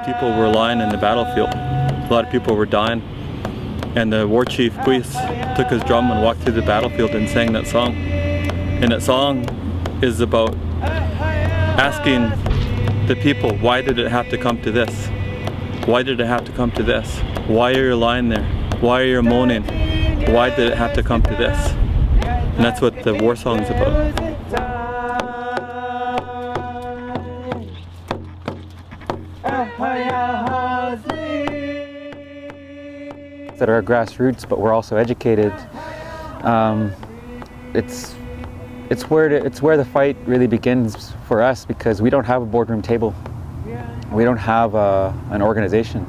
People were lying in the battlefield. A lot of people were dying. And the war chief, Puis, took his drum and walked through the battlefield and sang that song. And that song is about asking the people, why did it have to come to this? Why did it have to come to this? Why are you lying there? Why are you moaning? Why did it have to come to this? And that's what the war song is about. That are grassroots, but we're also educated. It's where the fight really begins for us, because we don't have a boardroom table. We don't have an organization.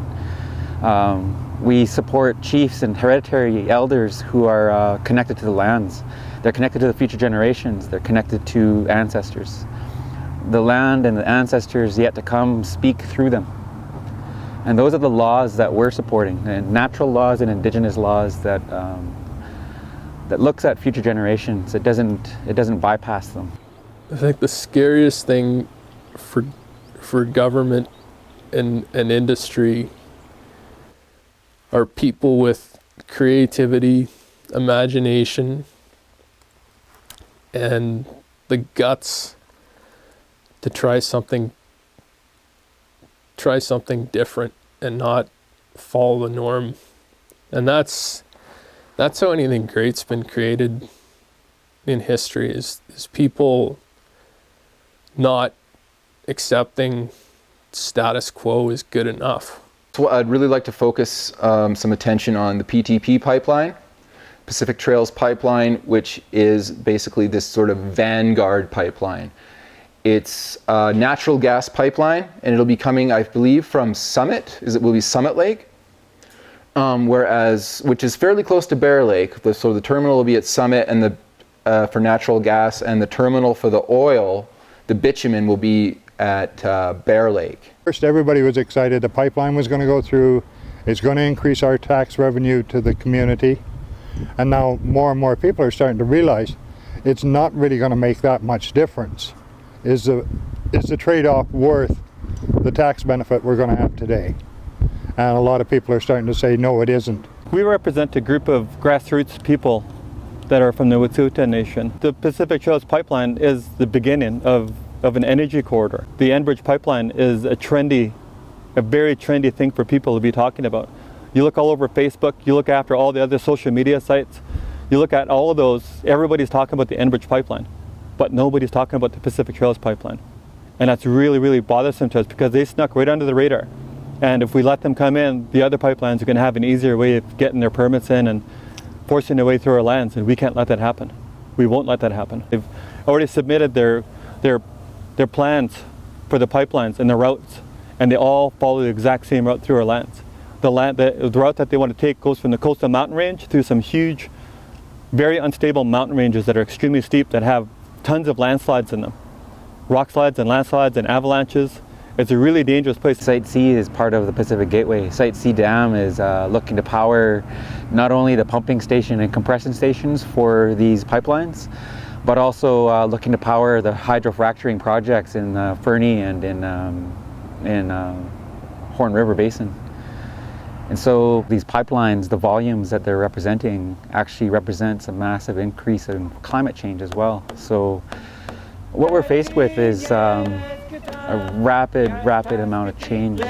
We support chiefs and hereditary elders who are connected to the lands. They're connected to the future generations. They're connected to ancestors. The land and the ancestors yet to come speak through them. And those are the laws that we're supporting, and natural laws and indigenous laws that looks at future generations. It doesn't bypass them. I think the scariest thing for government and industry are people with creativity, imagination, and the guts to try something different and not follow the norm. And that's how anything great's been created in history, is people not accepting status quo is good enough. So I'd really like to focus some attention on the PTP pipeline, Pacific Trails pipeline, which is basically this sort of vanguard pipeline. It's a natural gas pipeline, and it'll be coming, I believe, from Summit. It will be Summit Lake, which is fairly close to Bear Lake. So the terminal will be at Summit, and for natural gas, and the terminal for the oil, the bitumen, will be at Bear Lake. First, everybody was excited the pipeline was going to go through. It's going to increase our tax revenue to the community, and now more and more people are starting to realize it's not really going to make that much difference. Is the trade-off worth the tax benefit we're going to have today? And a lot of people are starting to say, no, it isn't. We represent a group of grassroots people that are from the Uni'sot'son Nation. The Pacific Trails pipeline is the beginning of an energy corridor. The enbridge pipeline is a very trendy thing for people to be talking about. You look all over Facebook, you look after all the other social media sites, you look at all of those, everybody's talking about the enbridge pipeline. But nobody's talking about the Pacific Trails pipeline. And that's really, really bothersome to us, because they snuck right under the radar. And if we let them come in, the other pipelines are going to have an easier way of getting their permits in and forcing their way through our lands, and we can't let that happen. We won't let that happen. They've already submitted their plans for the pipelines and the routes, and they all follow the exact same route through our lands. The route that they want to take goes from the coastal mountain range through some huge, very unstable mountain ranges that are extremely steep, that have tons of landslides in them. Rock slides and landslides and avalanches. It's a really dangerous place. Site C is part of the Pacific Gateway. Site C Dam is looking to power not only the pumping station and compression stations for these pipelines, but also looking to power the hydrofracturing projects in Fernie and in Horn River Basin. And so these pipelines, the volumes that they're representing, actually represents a massive increase in climate change as well. So what we're faced with is a rapid amount of change